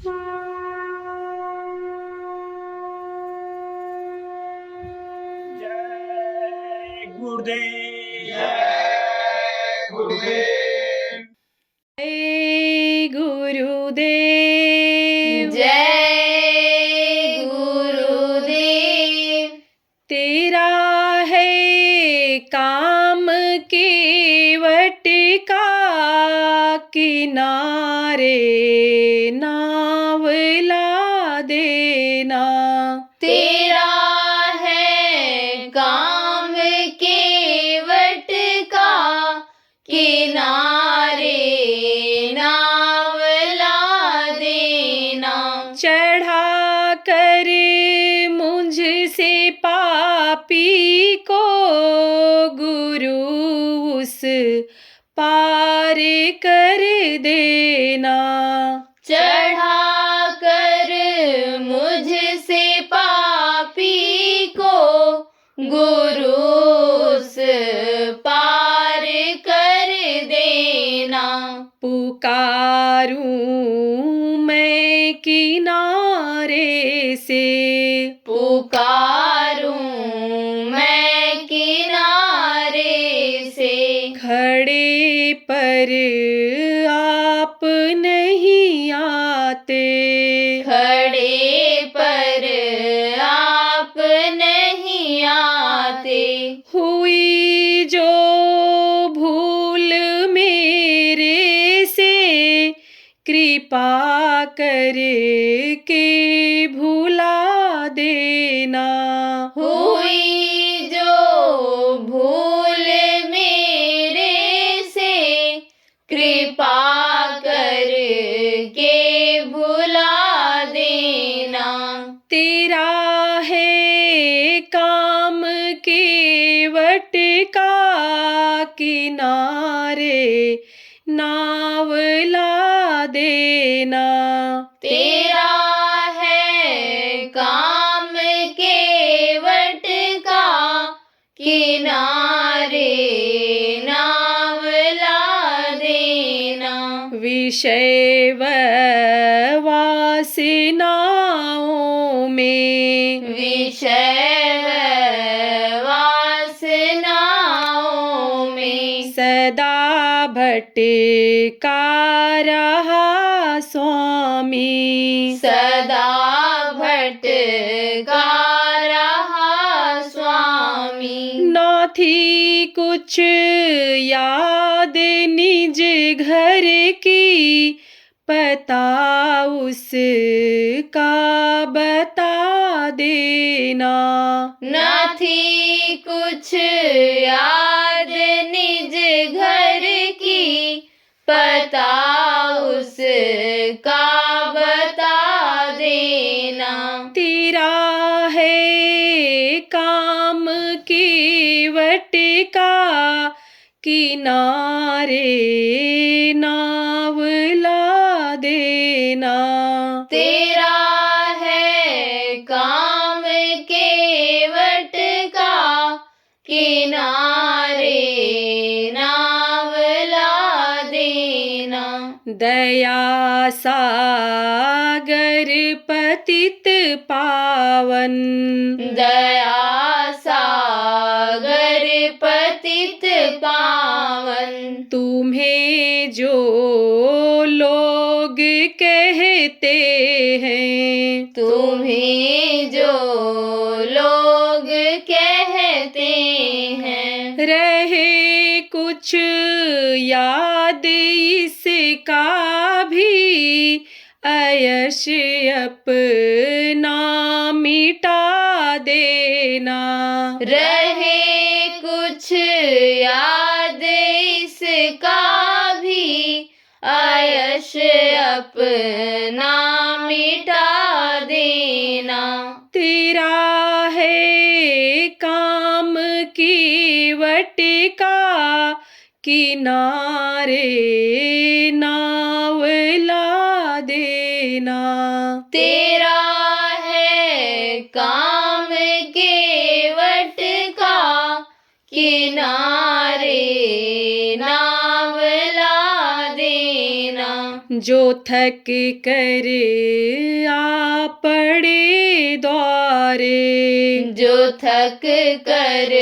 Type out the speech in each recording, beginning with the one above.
जय गुरुदेव। जय गुरुदेव। जय गुरुदेव। जय गुरुदेव। तेरा है काम केवट का किनारे नावला देना। तेरा है काम केवट का किनारे नावला देना। चढ़ा कर मुझसे पापी को गुरु उस पार कर देना। चढ़ा कर मुझसे पापी को गुरु उस पार कर देना। पुकारूं मैं किनारे से, पुकारूं मैं किनारे से। खड़े पर आप नहीं आते, खड़े पर आप नहीं आते। हुई जो भूल मेरे से कृपा करके भुला देना। हुई जो भूल मेरे से कृपा करके भुला देना। तेरा है काम केवट का किनारे नावला देना। तेरा है काम केवट का किनारे नावला देना। विषय वासनाओं में, विषय वासनाओं में सदा भटका रहा स्वामी। सदा भटका रहा स्वामी। न थी कुछ याद निज घर की, पता उसका बता देना। न थी कुछ याद निज घर की, पता उसका बता देना। तेरा है काम केवट का किनारे नावला देना। तेरा है काम केवट का किनारे नावला देना। दया सागर पतित पावन, दया सागर पतित पावन। तुम्हें जो लोग कहते हैं, तुम्हें जो लोग कहते हैं, रहे कुछ याद इसका भी अयश अपना मिटा देना। रहे कुछ याद इसका भी अयश अपना मिटा देना। तेरा है काम केवट का किनारे नावला देना। तेरा है काम केवट का किनारे नावला देना। जो थक कर आ पड़े द्वारे, जो थक कर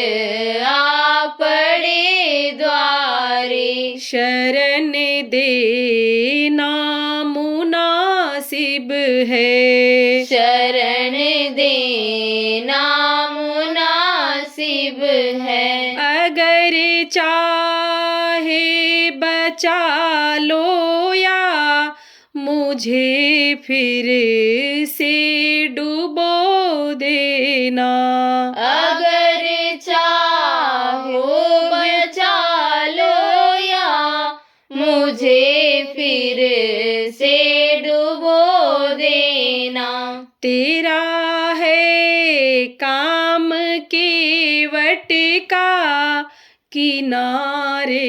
आ पड़े द्वारे, शरण देना मुनासिब है, शरण देना मुनासिब है। अगर चाहे बचा लो या मुझे फिर से डुबो देना, अगर चाहो बचा लो या मुझे फिर से डुबो देना। तेरा है काम केवट का किनारे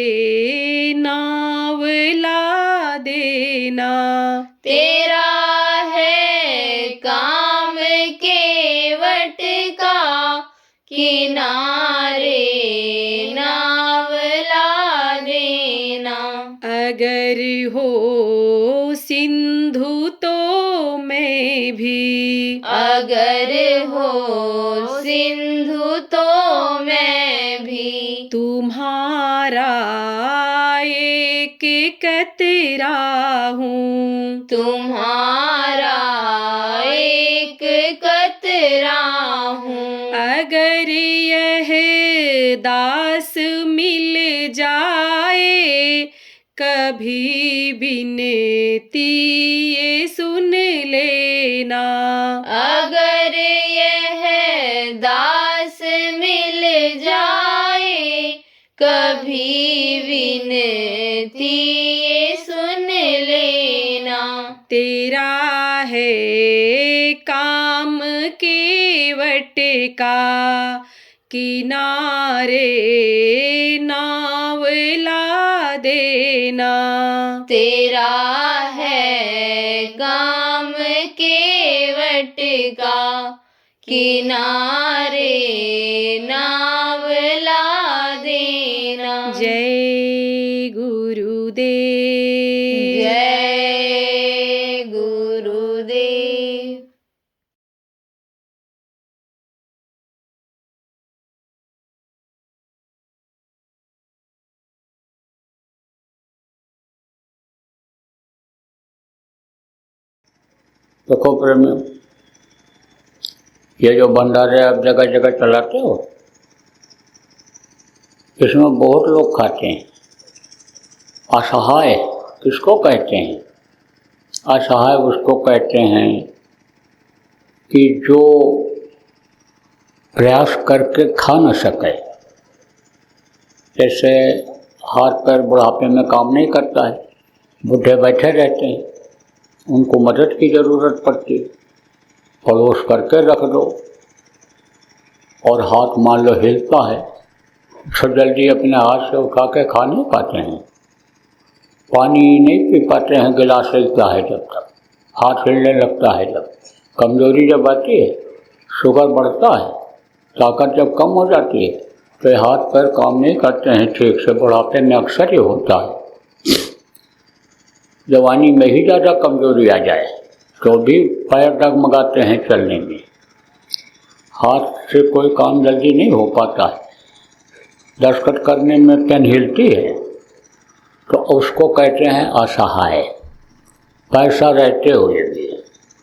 नाव ला देना, तेरा है काम केवट का किनारे नाव ला देना। अगर हो सिंधु तो मैं भी, अगर हो सिंधु तो मैं भी, तुम्हारा एक कतरा हूँ, तुम्हारा एक कतरा हूँ। अगर यह दास मिल जाए कभी बिनती ये सुन लेना, अगर यह दास मिल जाए कभी विनती ये सुन लेना। तेरा है काम केवट का किनारे नाव ला देना, तेरा है काम केवट का किनारे नाव ला देना। जय गुरुदेव, जय गुरुदेव। देखो प्रेमियों, ये जो भंडारे आप जगह जगह चलाते हो, इसमें बहुत लोग खाते हैं। असहाय किसको कहते हैं? असहाय उसको कहते हैं कि जो प्रयास करके खा न सके। जैसे हाथ पैर बुढ़ापे में काम नहीं करता है, बूढ़े बैठे रहते हैं, उनको मदद की ज़रूरत पड़ती है, परोस करके रख दो, और हाथ मान लो हिलता है तो जल्दी अपने हाथ से उठा के खा नहीं पाते हैं, पानी नहीं पी पाते हैं, गिलास हिलता है जब तक, हाथ हिलने लगता है जब, कमजोरी जब आती है, शुगर बढ़ता है, ताकत जब कम हो जाती है तो ये हाथ पैर काम नहीं करते हैं ठीक से। बुढ़ापे में अक्सर ये होता है। जवानी में ही ज़्यादा कमजोरी आ जाए तो भी पैर डगमगाते हैं चलने में, हाथ से कोई काम जल्दी नहीं हो पाता है, दस्तखत करने में पेन हिलती है तो उसको कहते हैं असहाय। पैसा रहते हुए भी,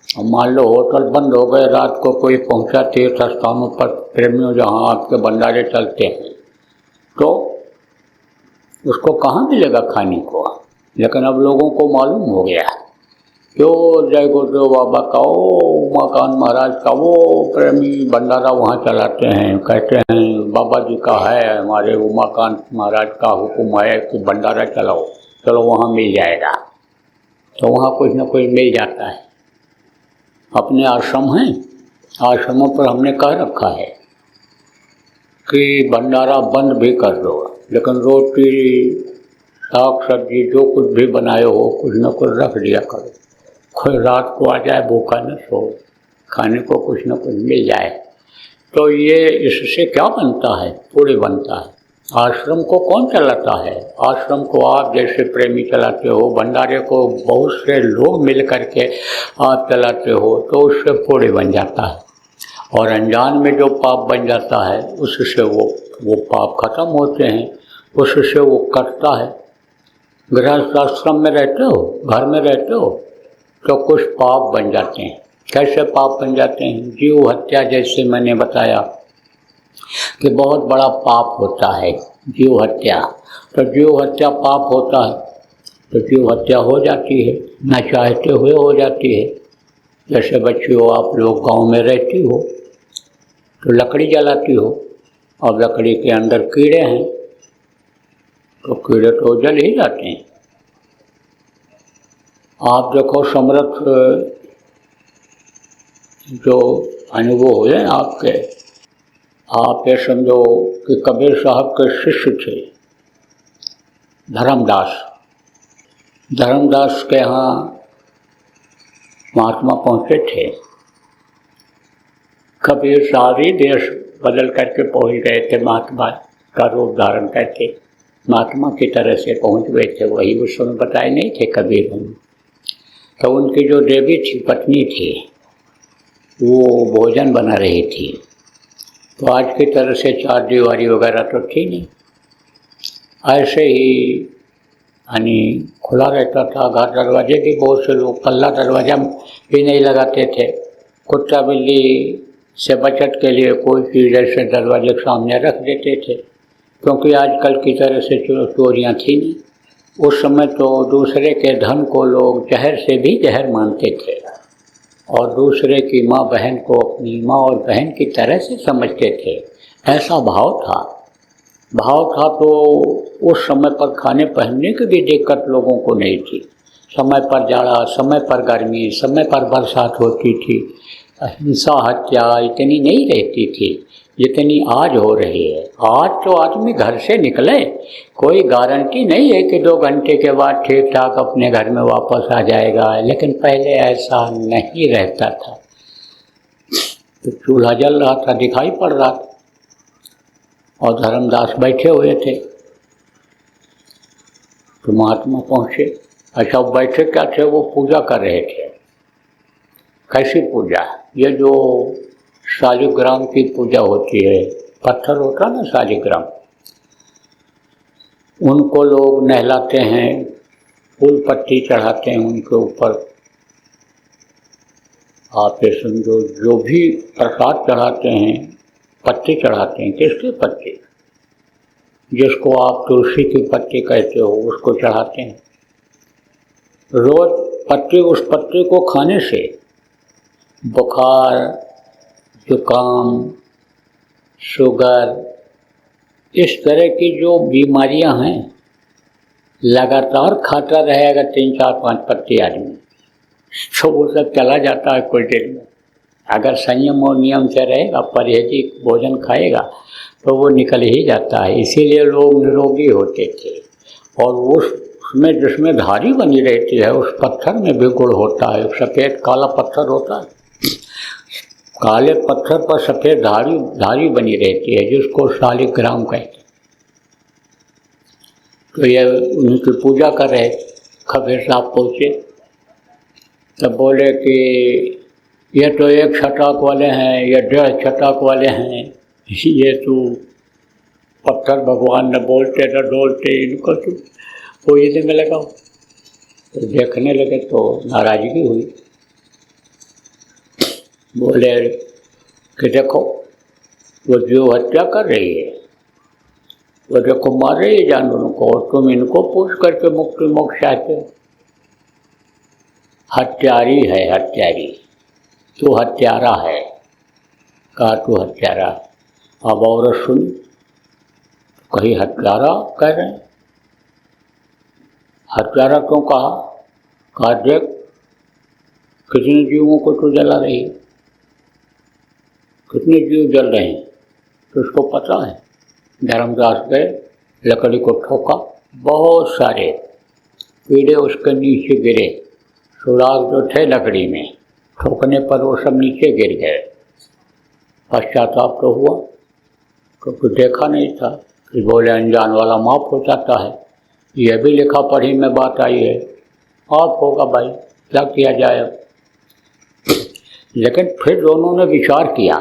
और मान लो होटल बंद हो गए, रात को कोई पहुंचा तीर्थ स्थानों पर, प्रेमियों जहाँ आपके भंडारे चलते हैं, तो उसको कहाँ मिलेगा खाने को। लेकिन अब लोगों को मालूम हो गया क्यों जय गुरुदेव बाबा का, वो उमाकांत महाराज का वो प्रेमी भंडारा वहाँ चलाते हैं, कहते हैं बाबा जी का है, हमारे उमाकांत महाराज का हुक्म है कि भंडारा चलाओ, चलो वहाँ मिल जाएगा। तो वहाँ कुछ न कुछ मिल जाता है। अपने आश्रम हैं, आश्रमों पर हमने कह रखा है कि भंडारा बंद भी कर दो, लेकिन रोटी साग सब्जी जो कुछ भी बनाए हो कुछ न कुछ रख दिया करो, कोई रात को आ जाए भूखा न सो, खाने को कुछ न कुछ मिल जाए। तो ये इससे क्या बनता है? पूरी बनता है। आश्रम को कौन चलाता है? आश्रम को आप जैसे प्रेमी चलाते हो, भंडारे को बहुत से लोग मिल करके आप चलाते हो, तो उससे पुण्य बन जाता है, और अनजान में जो पाप बन जाता है उससे वो पाप खत्म होते हैं, उससे वो कटता है। गृहस्थ आश्रम में रहते हो, घर में रहते हो, तो कुछ पाप बन जाते हैं। कैसे पाप बन जाते हैं? जीव हत्या, जैसे मैंने बताया कि बहुत बड़ा पाप होता है जीव हत्या। तो जीव हत्या पाप होता है, तो जीव हत्या हो जाती है, न चाहते हुए हो जाती है। जैसे बच्चियों, आप लोग गांव में रहती हो तो लकड़ी जलाती हो, और लकड़ी के अंदर कीड़े हैं, तो कीड़े तो जल ही जाते हैं। आप देखो, समर्थ जो अनुभव हुए आपके, आप ये समझो कि कबीर साहब के शिष्य थे धर्मदास। धर्मदास के यहाँ महात्मा पहुँचे थे। कबीर सारी देश बदल करके पहुँच गए थे, महात्मा का रूप धारण करके महात्मा की तरह से पहुँच गए थे। वही उस समय बताए नहीं थे कबीर। तो उनकी जो देवी थी, पत्नी थी, वो भोजन बना रही थी। तो आज की तरह से चार दीवारी वगैरह तो थी नहीं, ऐसे ही यानी खुला रहता था घर। दरवाजे भी बहुत से लोग पल्ला दरवाजा भी नहीं लगाते थे। कुत्ता बिल्ली से बचत के लिए कोई चीज़ ऐसे दरवाजे के सामने रख देते थे, क्योंकि आजकल की तरह से चोरियाँ थी नहीं। उस समय तो दूसरे के धन को लोग जहर से भी जहर मानते थे, और दूसरे की माँ बहन को अपनी माँ और बहन की तरह से समझते थे। ऐसा भाव था। तो उस समय पर खाने पहनने की भी दिक्कत लोगों को नहीं थी। समय पर जाड़ा, समय पर गर्मी, समय पर बरसात होती थी। हिंसा हत्या इतनी नहीं रहती थी जितनी आज हो रही है। आज तो आदमी घर से निकले, कोई गारंटी नहीं है कि 2 घंटे के बाद ठीक ठाक अपने घर में वापस आ जाएगा, लेकिन पहले ऐसा नहीं रहता था। तो चूल्हा जल रहा था, दिखाई पड़ रहा था, और धर्मदास बैठे हुए थे। तो महात्मा पहुँचे। अच्छा, बैठे क्या थे? वो पूजा कर रहे थे। कैसी पूजा? ये जो शालिग्राम की पूजा होती है, पत्थर होता ना शालिग्राम, उनको लोग नहलाते हैं, फूल पत्ती चढ़ाते हैं उनके ऊपर। आप ये समझो, जो भी प्रसाद चढ़ाते हैं, पत्ती चढ़ाते हैं। किसके पत्ती? जिसको आप तुलसी की पत्ती कहते हो, उसको चढ़ाते हैं। रोज पत्ती, उस पत्ती को खाने से बुखार, जुकाम, शुगर, इस तरह की जो बीमारियां हैं, लगातार खाता रहेगा 3, 4, 5 पत्ती आदमी, तो वो सब चला जाता है कुछ देर में। अगर संयम और नियम से रहेगा, परहेजी भोजन खाएगा, तो वो निकल ही जाता है। इसीलिए लोग निरोगी होते थे। और उसमें जिसमें धारी बनी रहती है, उस पत्थर में भी गुड़ होता है। सफ़ेद काला पत्थर होता है, काले पत्थर पर सफ़ेद धारी बनी रहती है, जिसको शालिग्राम कहते हैं। तो ये उनकी पूजा कर रहे। कबीर साहब पहुँचे, तब बोले कि ये तो 1 छटाक वाले हैं, ये 1.5 छटाक वाले हैं, ये तो पत्थर भगवान न बोलते न डोलते, इनको तो पूजने में लगाओ। तो देखने लगे तो नाराज़गी हुई। बोले कि देखो, वो जीव हत्या कर रही है, वो देखो मार रही है जानवरों को, और तुम इनको पूछ करके मुक्ति मोक्ष चाहते हो। हत्यारी है, हत्यारी। तू हत्यारा है। कहा तू हत्यारा। अब औरत सुनी, कहीं हत्यारा कह रहे हैं। हत्यारा क्यों कहा? कहा देख, कितने जीवों को तू जला रही है, कितने जीव जल रहे हैं, तो उसको पता है। धर्मदास गए, लकड़ी को ठोका, बहुत सारे कीड़े उसके नीचे गिरे। सुराग जो थे लकड़ी में, ठोकने पर वो सब नीचे गिर गए। पश्चाताप तो हुआ, क्योंकि देखा नहीं था फिर बोले अनजान वाला माफ़ हो जाता है, यह भी लिखा पढ़ी में बात आई है, माफ़ होगा भाई, क्या किया जाए अब। लेकिन फिर दोनों ने विचार किया,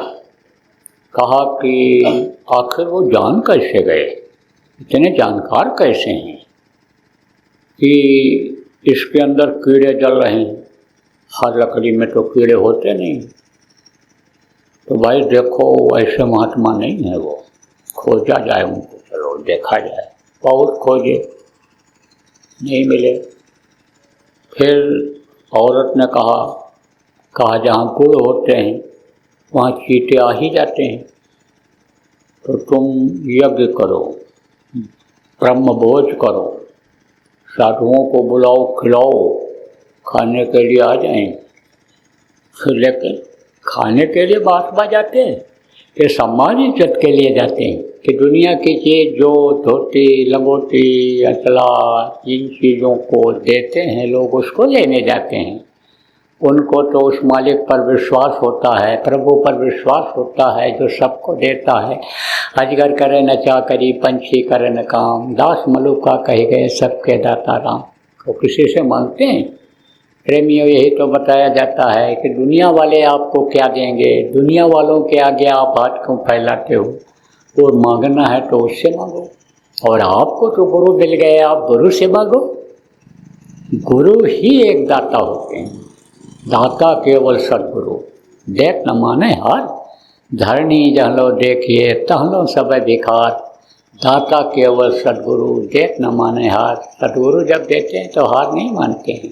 कहा कि आखिर वो जान कैसे गए, इतने जानकार कैसे हैं कि इसके अंदर कीड़े जल रहे हैं, हर लकड़ी में तो कीड़े होते नहीं। तो भाई देखो ऐसे महात्मा नहीं है वो, खोजा जाए उनको, चलो देखा जाए। बहुत खोजे, नहीं मिले। फिर औरत ने कहा जहाँ गुड़ होते हैं वहाँ चींटे आ ही जाते हैं, तो तुम यज्ञ करो, ब्रह्म भोज करो, साधुओं को बुलाओ, खिलाओ, खाने के लिए आ जाएं। फिर लेकिन खाने के लिए बात बजाते हैं, ये सम्मान इज्जत के लिए जाते हैं कि दुनिया की चीज़ जो धोती लंगोटी अचला इन चीज़ों को देते हैं लोग, उसको लेने जाते हैं। उनको तो उस मालिक पर विश्वास होता है, प्रभु पर विश्वास होता है जो सबको देता है। अजगर करे न चाकरी, पंछी करे न काम, दास मलुका कहे गए सबके दाता राम। तो किसी से मांगते हैं प्रेमियों, यही तो बताया जाता है कि दुनिया वाले आपको क्या देंगे, दुनिया वालों के आगे आप हाथ क्यों फैलाते हो। और मांगना है तो उससे मांगो, और आपको तो गुरु मिल गए, आप गुरु से मांगो। गुरु ही एक दाता होते हैं, दाता केवल सद्गुरु। देख न माने हार, धरनी जहलो देखिए तहलो सब भिखार, दाता केवल सद्गुरु, देख न माने हार। सद्गुरु जब देते हैं तो हार नहीं मानते हैं।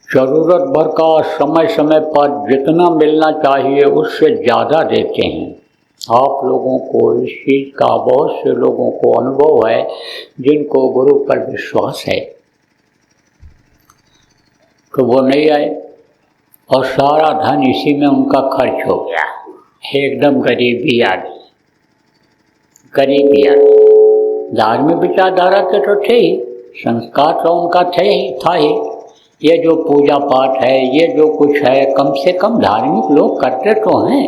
ज़रूरत भर का समय समय पर जितना मिलना चाहिए उससे ज़्यादा देते हैं। आप लोगों को इस चीज़ का बहुत से लोगों को अनुभव है जिनको गुरु पर विश्वास है, तो वो नहीं आए और सारा धन इसी में उनका खर्च हो गया, एकदम गरीबी आ गई, गरीबी आ गई। धार्मिक विचारधारा के तो थे ही, संस्कार तो उनका था ही। ये जो पूजा पाठ है, ये जो कुछ है, कम से कम धार्मिक लोग करते तो हैं।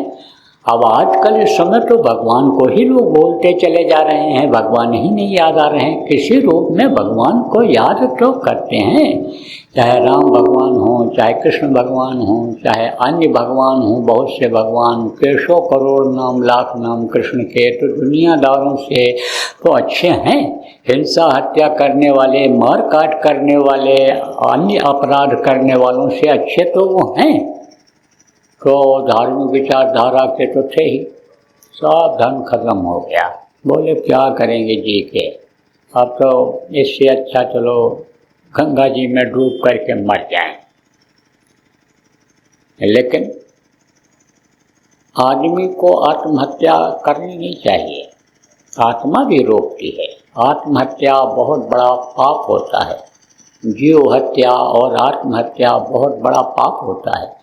अब आजकल इस समय तो भगवान को ही लोग बोलते चले जा रहे हैं, भगवान ही नहीं याद आ रहे हैं। किसी रूप में भगवान को याद तो करते हैं, चाहे राम भगवान हो, चाहे कृष्ण भगवान हो, चाहे अन्य भगवान हो, बहुत से भगवान, कैसों करोड़ नाम लाख नाम कृष्ण के, तो दुनियादारों से तो अच्छे हैं। हिंसा हत्या करने वाले, मार काट करने वाले, अन्य अपराध करने वालों से अच्छे तो वो हैं। तो धार्मिक विचारधारा के तो थे ही, सब धन खत्म हो गया। बोले क्या करेंगे जी के, अब तो इससे अच्छा चलो गंगा जी में डूब करके मर जाएं। लेकिन आदमी को आत्महत्या करनी नहीं चाहिए, आत्मा भी रोकती है। आत्महत्या बहुत बड़ा पाप होता है, जीव हत्या और आत्महत्या बहुत बड़ा पाप होता है।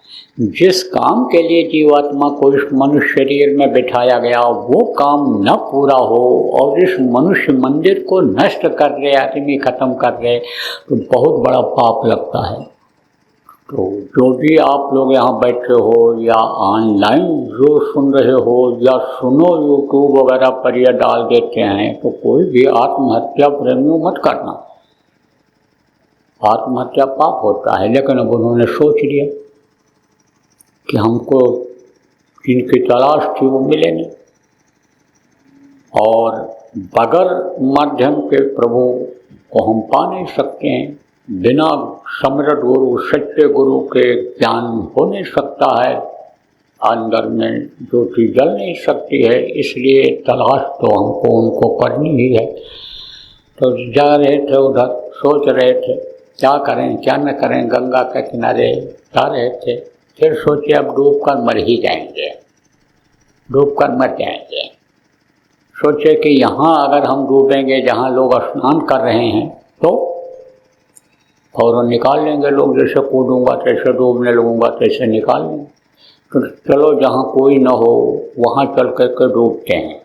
जिस काम के लिए जीवात्मा को इस मनुष्य शरीर में बिठाया गया वो काम न पूरा हो और इस मनुष्य मंदिर को नष्ट कर रहे आदमी, खत्म कर रहे, तो बहुत बड़ा पाप लगता है। तो जो भी आप लोग यहाँ बैठे हो या ऑनलाइन जो सुन रहे हो या सुनो यूट्यूब वगैरह पर यह डाल देते हैं, तो कोई भी आत्महत्या प्रेमियों मत करना, आत्महत्या पाप होता है। लेकिन अब उन्होंने सोच लिया कि हमको जिनकी तलाश थी वो मिले नहीं, और बगैर माध्यम के प्रभु को हम पा नहीं सकते हैं। बिना समर्थ गुरु, सच्चे गुरु के ज्ञान हो नहीं सकता है, अंदर में ज्योति जल नहीं सकती है। इसलिए तलाश तो हमको उनको करनी ही है। तो जा रहे थे उधर, सोच रहे थे क्या करें क्या न करें, गंगा के किनारे जा रहे थे। फिर सोचे अब डूब कर मर ही जाएंगे, डूब कर मर जाएंगे। सोचे कि यहाँ अगर हम डूबेंगे जहाँ लोग स्नान कर रहे हैं तो फौरन निकाल लेंगे लोग, जैसे कूदूंगा तैसे डूबने लगूंगा तैसे निकाल लेंगे। तो चलो जहाँ कोई न हो वहाँ चल करके डूबते हैं।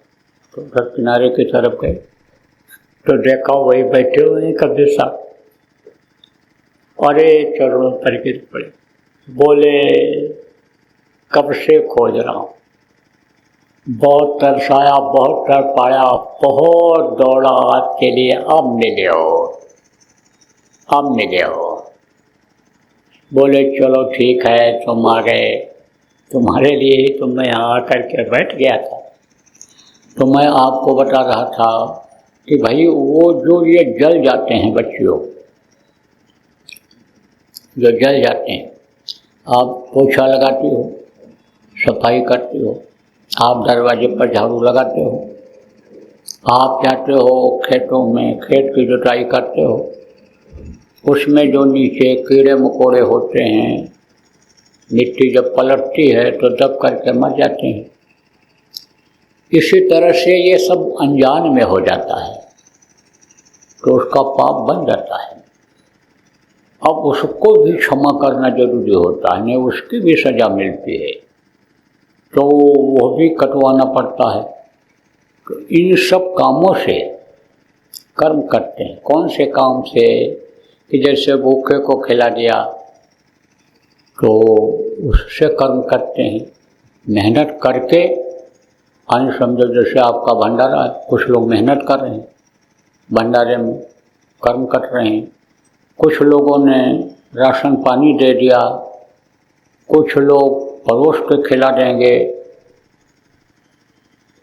तो उधर किनारे की तरफ गए तो देखा वही बैठे हुए हैं कबीर साहब। अरे चरणों पर गिर पड़े, बोले कब से खोज रहा हूँ, बहुत तरसाया, बहुत तर पाया, बहुत दौड़ा आपके लिए, अब मिले हो, अब मिले हो। बोले चलो ठीक है, तुम आ गए, तुम्हारे लिए ही तो मैं यहाँ आकर के बैठ गया था। तो मैं आपको बता रहा था कि भाई वो जो ये जल जाते हैं बच्चियों, जो जल जाते हैं, आप पोछा लगाती हो, सफाई करती हो, आप दरवाजे पर झाड़ू लगाते हो, आप जाते हो खेतों में, खेत की जुताई करते हो, उसमें जो नीचे कीड़े मकोड़े होते हैं, मिट्टी जब पलटती है तो दब करके मर जाते हैं। इसी तरह से ये सब अनजान में हो जाता है तो उसका पाप बन जाता है। अब उसको भी क्षमा करना जरूरी होता है, नहीं उसकी भी सज़ा मिलती है, तो वो भी कटवाना पड़ता है। तो इन सब कामों से कर्म करते हैं। कौन से काम से? कि जैसे भूखे को खिला दिया तो उससे कर्म करते हैं। मेहनत करके, अन्य समझो जैसे आपका भंडारा है, कुछ लोग मेहनत कर रहे हैं, भंडारे में कर्म कर रहे हैं, कुछ लोगों ने राशन पानी दे दिया, कुछ लोग परोस के खिला देंगे,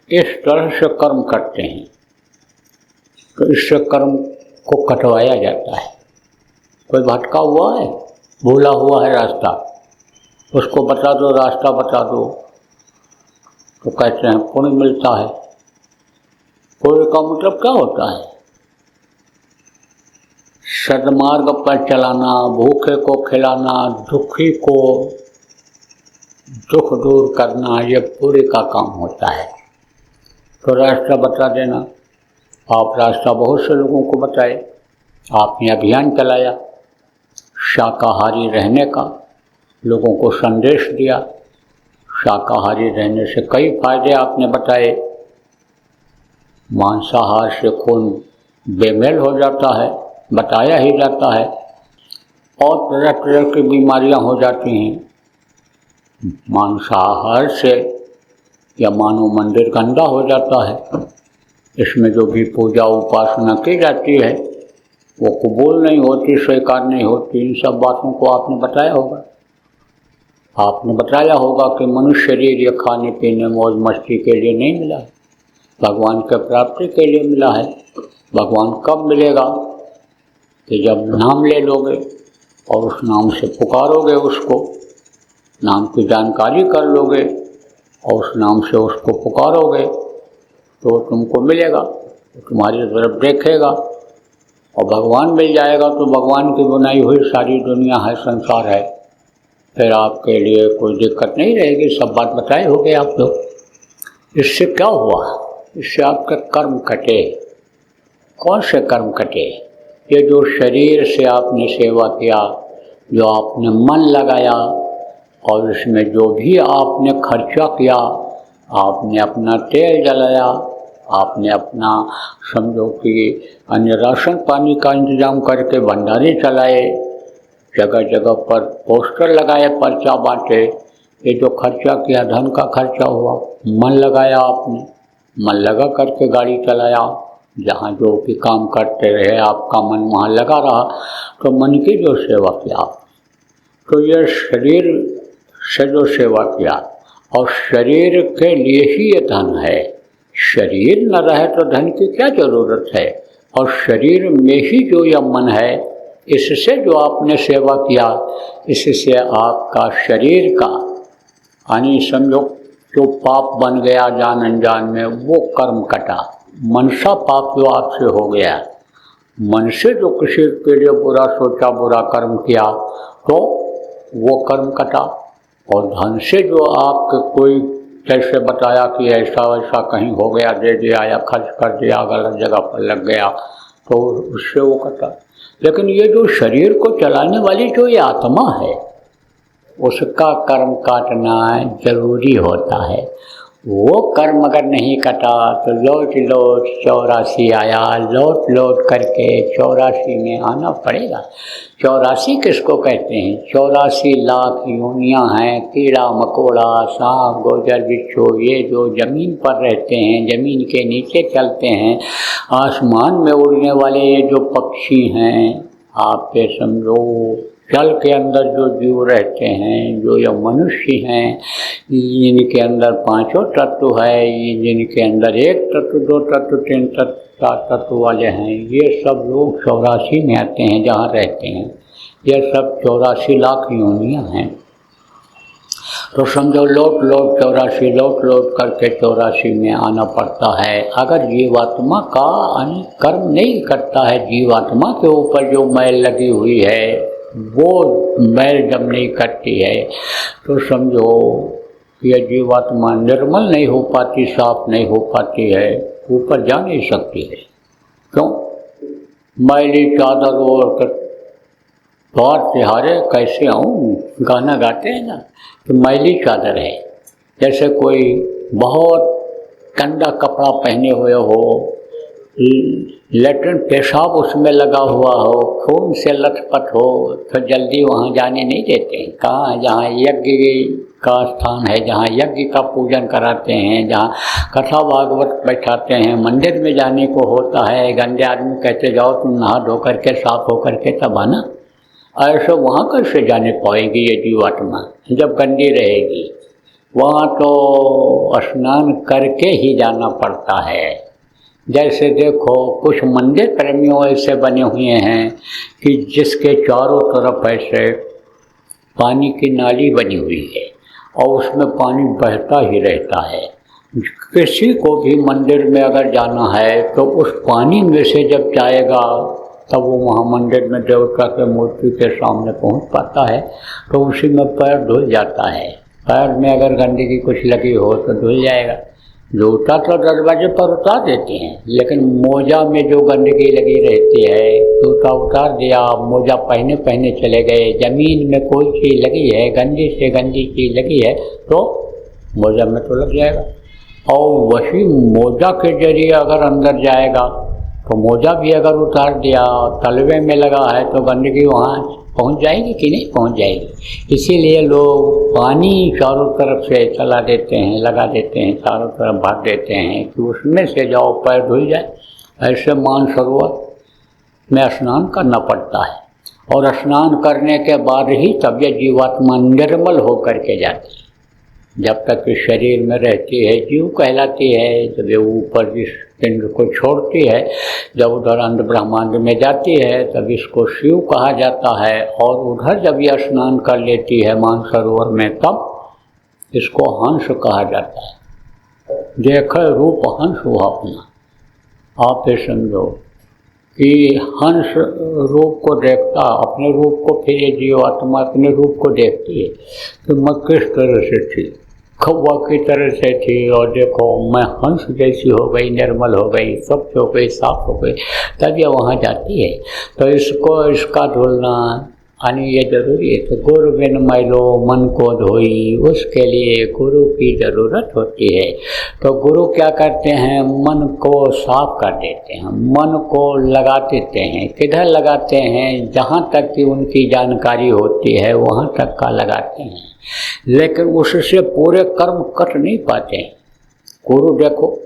इस तरह से कर्म करते हैं। तो इससे कर्म को कटवाया जाता है। कोई भटका हुआ है, भूला हुआ है रास्ता, उसको बता दो, रास्ता बता दो, तो कहते हैं पुण्य मिलता है। पुण्य का मतलब क्या होता है? सद्मार्ग पर चलाना, भूखे को खिलाना, दुखी को दुख दूर करना, ये पुण्य का काम होता है। तो रास्ता बता देना। आप रास्ता बहुत से लोगों को बताए, आपने अभियान चलाया शाकाहारी रहने का, लोगों को संदेश दिया। शाकाहारी रहने से कई फायदे आपने बताए। मांसाहार से खून बेमेल हो जाता है, बताया ही जाता है, और तरह तरह की बीमारियां हो जाती हैं मांसाहार से, या मानव मंदिर गंदा हो जाता है। इसमें जो भी पूजा उपासना की जाती है वो कबूल नहीं होती, स्वीकार नहीं होती। इन सब बातों को आपने बताया होगा। आपने बताया होगा कि मनुष्य शरीर ये खाने पीने मौज मस्ती के लिए नहीं मिला है, भगवान के प्राप्ति के लिए मिला है। भगवान कब मिलेगा? कि जब नाम ले लोगे और उस नाम से पुकारोगे, उसको नाम की जानकारी कर लोगे और उस नाम से उसको पुकारोगे तो तुमको मिलेगा, तो तुम्हारी तरफ देखेगा और भगवान मिल जाएगा। तो भगवान की बनाई हुई सारी दुनिया है, संसार है, फिर आपके लिए कोई दिक्कत नहीं रहेगी। सब बात बताए होंगे आप लोग। इससे क्या हुआ? इससे आपके कर्म कटे। कौन से कर्म कटे? ये जो शरीर से आपने सेवा किया, जो आपने मन लगाया और इसमें जो भी आपने खर्चा किया, आपने अपना तेल जलाया, आपने अपना समझो कि अन्य राशन पानी का इंतजाम करके भंडारे चलाए, जगह जगह पर पोस्टर लगाए, पर्चा बांटे, ये जो खर्चा किया धन का खर्चा हुआ। मन लगाया आपने, मन लगा करके गाड़ी चलाया, जहाँ जो भी काम करते रहे आपका मन वहाँ लगा रहा, तो मन की जो सेवा किया, तो ये शरीर से जो सेवा किया, और शरीर के लिए ही ये धन है। शरीर न रहे तो धन की क्या जरूरत है? और शरीर में ही जो यह मन है, इससे जो आपने सेवा किया, इससे आपका शरीर का यानी समझो जो पाप बन गया जान अनजान में, वो कर्म कटा। मनसा पाप जो आपसे हो गया, मन से जो किसी के लिए बुरा सोचा, बुरा कर्म किया, तो वो कर्म कटा। और धन से जो आपके कोई जैसे बताया कि ऐसा वैसा कहीं हो गया, दे दिया या खर्च कर दिया, गलत जगह पर लग गया, तो उससे वो कटा। लेकिन ये जो शरीर को चलाने वाली जो ये आत्मा है, उसका कर्म काटना जरूरी होता है। वो कर्म अगर नहीं कटा तो लौट लौट 84 आया, लौट लौट करके 84 में आना पड़ेगा। 84 किसको कहते हैं? 84 लाख योनियाँ हैं, कीड़ा मकोड़ा, सांप गोजर बिच्छू, ये जो ज़मीन पर रहते हैं, ज़मीन के नीचे चलते हैं, आसमान में उड़ने वाले ये जो पक्षी हैं, आप ये समझो जल के अंदर जो जीव रहते हैं, जो ये मनुष्य हैं, जिनके अंदर पांचों तत्व है, जिनके अंदर एक तत्व, दो तत्व, तीन तत्व, चार तत्व वाले हैं, ये सब लोग 84 में आते हैं जहाँ रहते हैं। ये सब 84 लाख योनियाँ हैं। तो समझो लौट लौट 84, लौट लौट करके 84 में आना पड़ता है। अगर जीवात्मा का कर्म नहीं करता है, जीवात्मा के ऊपर जो मैल लगी हुई है वो मैल जब नहीं करती है तो समझो ये जीवात्मा निर्मल नहीं हो पाती, साफ नहीं हो पाती है, ऊपर जा नहीं सकती है। क्यों? मैली चादर और द्वार तिहारे कैसे आऊँ, गाना गाते हैं ना, तो मैली चादर है। जैसे कोई बहुत गंदा कपड़ा पहने हुए हो, लेटरिन पेशाब उसमें लगा हुआ हो, खून से लथपथ हो, तो जल्दी वहाँ जाने नहीं देते हैं। कहाँ? जहाँ यज्ञ का स्थान है, जहाँ यज्ञ का पूजन कराते हैं, जहाँ कथा भागवत बैठाते हैं, मंदिर में जाने को होता है। गंदे आदमी कहते जाओ तुम नहा धो करके साफ हो करके तब आना। ऐसे वहाँ कैसे जाने पाएगी ये जीवात्मा जब गंदी रहेगी? वहाँ तो स्नान करके ही जाना पड़ता है। जैसे देखो कुछ मंदिर प्रेमियों ऐसे बने हुए हैं कि जिसके चारों तरफ ऐसे पानी की नाली बनी हुई है और उसमें पानी बहता ही रहता है। किसी को भी मंदिर में अगर जाना है तो उस पानी में से जब जाएगा तब वो वहाँ मंदिर में देवता के मूर्ति के सामने पहुँच पाता है, तो उसी में पैर धुल जाता है। पैर में अगर गंदगी कुछ लगी हो तो धुल जाएगा। जूता तो दरवाजे पर उतार देते हैं, लेकिन मोजा में जो गंदगी लगी रहती है, जूता उतार दिया, मोजा पहने पहने चले गए, ज़मीन में कोई चीज़ लगी है, गंदी से गंदी चीज़ लगी है तो मोजा में तो लग जाएगा। और वही मोजा के जरिए अगर अंदर जाएगा तो मोजा भी अगर उतार दिया, तलवे में लगा है तो गंदगी वहाँ पहुँच जाएगी कि नहीं पहुँच जाएगी। इसीलिए लोग पानी चारों तरफ से चला देते हैं, लगा देते हैं, चारों तरफ भर देते हैं कि उसमें से जाओ पैर धुल जाए। ऐसे मानसरोवर में स्नान करना पड़ता है, और स्नान करने के बाद ही तब ये जीवात्मा निर्मल होकर के जाती है। जब तक इस शरीर में रहती है जीव कहलाती है। जब ये ऊपर जिस पिंड को छोड़ती है, जब उधर अंध ब्रह्मांड में जाती है, तब इसको शिव कहा जाता है। और उधर जब यह स्नान कर लेती है मानसरोवर में, तब इसको हंस कहा जाता है। देखे रूप हंस हुआ अपना। आप ये समझो कि हंस रूप को देखता, अपने रूप को, फिर ये जीवात्मा अपने रूप को देखती है कि मैं किस तरह से थी, कौवा की तरह से थी, और देखो मैं हंस जैसी हो गई, निर्मल हो गई, स्वच्छ हो गई, साफ हो गई, तब ये वहाँ जाती है। तो इसका धुलना यानी ये जरूरी है। तो गुरु बिन मैलो मन को धोई, उसके लिए गुरु की ज़रूरत होती है। तो गुरु क्या करते हैं? मन को साफ कर देते हैं, मन को लगा देते हैं। किधर लगाते हैं? जहाँ तक कि उनकी जानकारी होती है वहाँ तक का लगाते हैं, लेकिन उससे पूरे कर्म कट नहीं पाते। गुरु देखो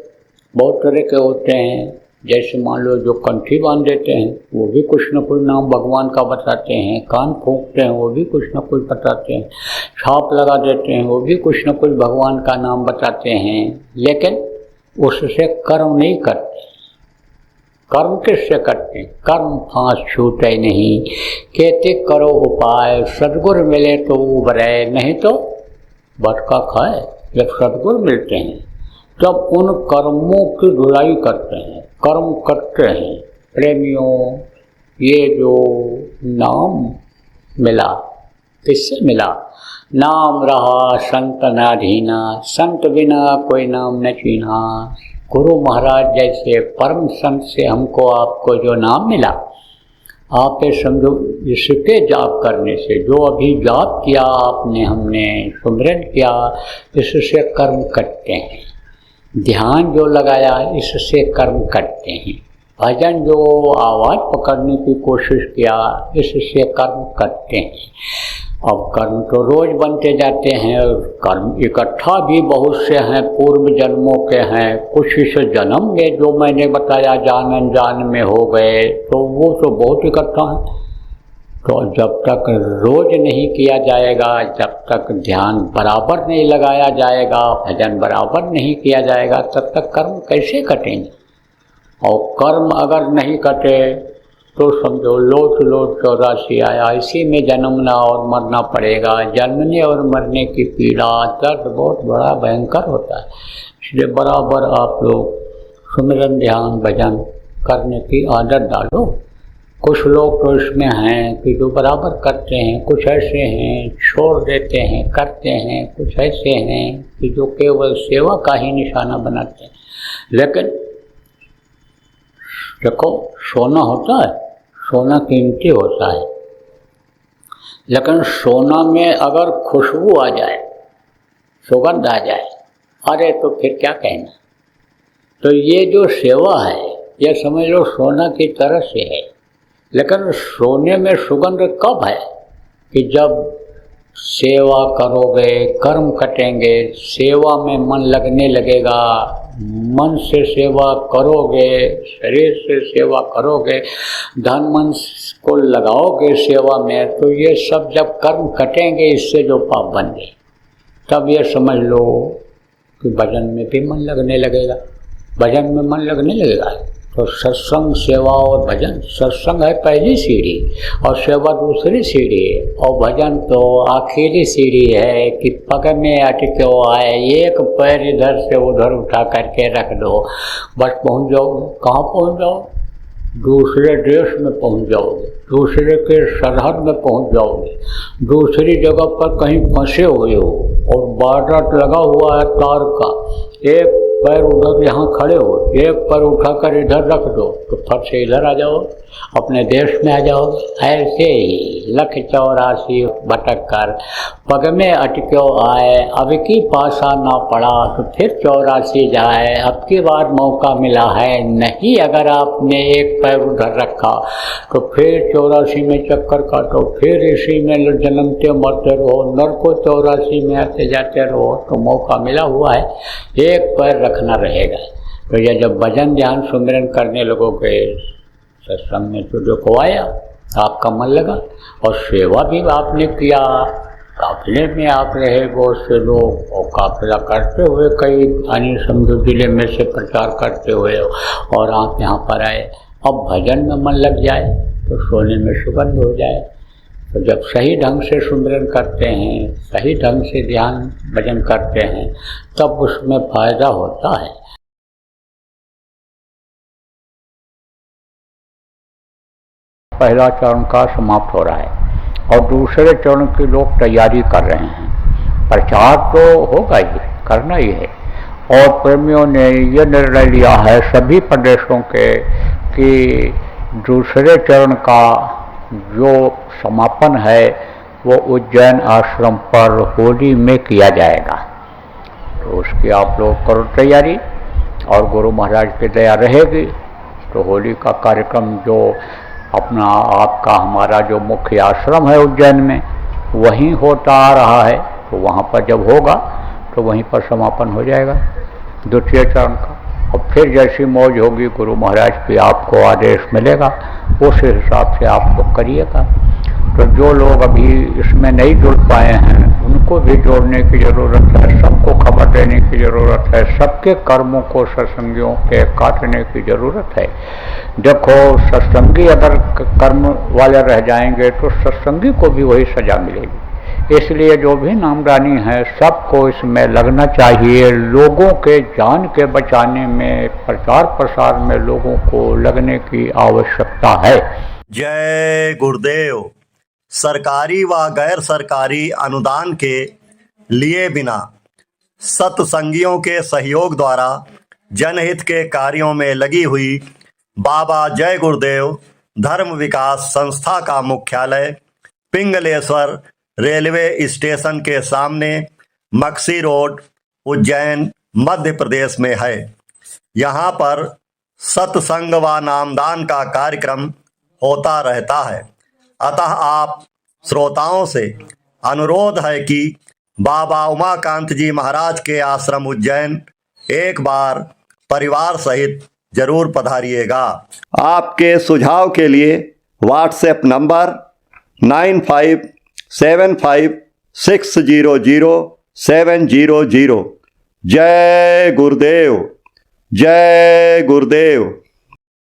बहुत तरह के होते हैं। जैसे मान लो जो कंठी बांध देते हैं वो भी कुछ न कुछ नाम भगवान का बताते हैं, कान फूंकते हैं वो भी कुछ न कुछ बताते हैं, छाप लगा देते हैं वो भी कुछ न कुछ भगवान का नाम बताते हैं, लेकिन उससे कर्म नहीं करते। कर्म किससे करते हैं? कर्म फांस छूटे नहीं, कहते करो उपाय, सदगुरु मिले तो उबरे, नहीं तो भटका खाए। जब सदगुरु मिलते हैं तब उन कर्मों की धुलाई करते हैं, कर्म करते हैं। प्रेमियों, ये जो नाम मिला, किससे मिला? नाम रहा संत नाधीना, संत बिना कोई नाम न चीन्हा। गुरु महाराज जैसे परम संत से हमको आपको जो नाम मिला, आप ये समझो, इसके जाप करने से, जो अभी जाप किया आपने, हमने सुमिरन किया, इससे कर्म कटते हैं। ध्यान जो लगाया इससे कर्म कटते हैं। भजन जो आवाज़ पकड़ने की कोशिश किया इससे कर्म कटते हैं। अब कर्म तो रोज बनते जाते हैं, और कर्म इकट्ठा भी बहुत से हैं, पूर्व जन्मों के हैं, कुछ इस जन्म में जो मैंने बताया जान अनजान में हो गए, तो वो तो बहुत इकट्ठा हैं। तो जब तक रोज नहीं किया जाएगा, जब तक ध्यान बराबर नहीं लगाया जाएगा, भजन बराबर नहीं किया जाएगा, तब तक कर्म कैसे कटेंगे। और कर्म अगर नहीं कटे तो समझो लोट लोट 84 आया, इसी में जन्मना और मरना पड़ेगा। जन्मने और मरने की पीड़ा, दर्द बहुत बड़ा भयंकर होता है। इसलिए बराबर आप लोग सुमिरन ध्यान भजन करने की आदत डालो। कुछ लोग तो इसमें हैं कि जो बराबर करते हैं, कुछ ऐसे हैं छोड़ देते हैं, करते हैं, कुछ ऐसे हैं कि जो केवल सेवा का ही निशाना बनाते हैं। लेकिन देखो, सोना होता है, सोना कीमती होता है, लेकिन सोना में अगर खुशबू आ जाए, सुगंध आ जाए, अरे तो फिर क्या कहना। तो ये जो सेवा है, ये समझ लो सोना की तरह से है। लेकिन सोने में सुगंध कब है कि जब सेवा करोगे, कर्म कटेंगे, सेवा में मन लगने लगेगा, मन से सेवा करोगे, शरीर से सेवा करोगे, धन मन को लगाओगे सेवा में, तो ये सब जब कर्म कटेंगे, इससे जो पाप बन गए, तब ये समझ लो कि भजन में भी मन लगने लगेगा। भजन में मन लगने लगेगा तो सत्संग, सेवा और भजन, सत्संग है पहली सीढ़ी और सेवा दूसरी सीढ़ी है, और भजन तो आखिरी सीढ़ी है कि पग में अटके आए, एक पैर इधर से उधर उठा करके रख दो, बस पहुंच जाओगे। कहाँ पहुंच जाओ? दूसरे देश में पहुंच जाओगे, दूसरे के सरहद में पहुंच जाओगे, दूसरी जगह पर कहीं फंसे हुए हो और बॉर्डर लगा हुआ है तार का, एक पैर उधर यहाँ खड़े हो, एक पैर उठाकर इधर रख दो तो फट से इधर आ जाओ, अपने देश में आ जाओ। ऐसे ही 184 भटक कर पग में अटक्यो आए, अब की पासा ना पड़ा तो फिर 84 जाए। अब की बार मौका मिला है नहीं, अगर आपने एक पैर उधर रखा तो फिर 84 में चक्कर काटो, फिर इसी में जन्मते मरते रहो, नरको 84 में आते जाते रहो। तो मौका मिला हुआ है, एक पैर रखना रहेगा। तो ये जब भजन ध्यान सुमिरन करने लगोगे, सत्संग में तो देखो आया, आपका मन लगा, और सेवा भी आपने किया, काफिले में आप रहे बहुत से लोग, और काफिला करते हुए कई अन्य समझो जिले में से प्रचार करते हुए और आप यहाँ पर आए। अब भजन में मन लग जाए तो सोने में सुगंध हो जाए। तो जब सही ढंग से सुमिरन करते हैं, सही ढंग से ध्यान भजन करते हैं, तब उसमें फायदा होता है। पहला चरण का समाप्त हो रहा है और दूसरे चरण की लोग तैयारी कर रहे हैं। प्रचार तो होगा ही, करना ही है। और प्रेमियों ने यह निर्णय लिया है सभी प्रदेशों के कि दूसरे चरण का जो समापन है वो उज्जैन आश्रम पर होली में किया जाएगा। तो उसकी आप लोग करो तैयारी, और गुरु महाराज की दया रहेगी तो होली का कार्यक्रम जो अपना आपका हमारा जो मुख्य आश्रम है उज्जैन में, वहीं होता आ रहा है। तो वहाँ पर जब होगा तो वहीं पर समापन हो जाएगा द्वितीय चरण का। और फिर जैसी मौज होगी, गुरु महाराज की आपको आदेश मिलेगा, उस हिसाब से आप लोग करिएगा। तो जो लोग अभी इसमें नहीं जुड़ पाए हैं उनको भी जोड़ने की ज़रूरत है, सबको खबर देने की ज़रूरत है, सबके कर्मों को सत्संगियों के काटने की ज़रूरत है। देखो, सत्संगी अगर कर्म वाले रह जाएंगे तो सत्संगी को भी वही सजा मिलेगी। इसलिए जो भी नामदानी है सबको इसमें लगना चाहिए, लोगों के जान के बचाने में, प्रचार प्रसार में लोगों को लगने की आवश्यकता है। जय गुरुदेव। सरकारी व गैर सरकारी अनुदान के लिए बिना सत्संगियों के सहयोग द्वारा जनहित के कार्यों में लगी हुई बाबा जय गुरुदेव धर्म विकास संस्था का मुख्यालय पिंगलेश्वर रेलवे स्टेशन के सामने मक्सी रोड, उज्जैन, मध्य प्रदेश में है। यहाँ पर सत्संग व नामदान का कार्यक्रम होता रहता है। अतः आप श्रोताओं से अनुरोध है कि बाबा उमाकांत जी महाराज के आश्रम उज्जैन एक बार परिवार सहित जरूर पधारिएगा। आपके सुझाव के लिए व्हाट्सएप नंबर 9575600700। जय गुरुदेव, जय गुरुदेव।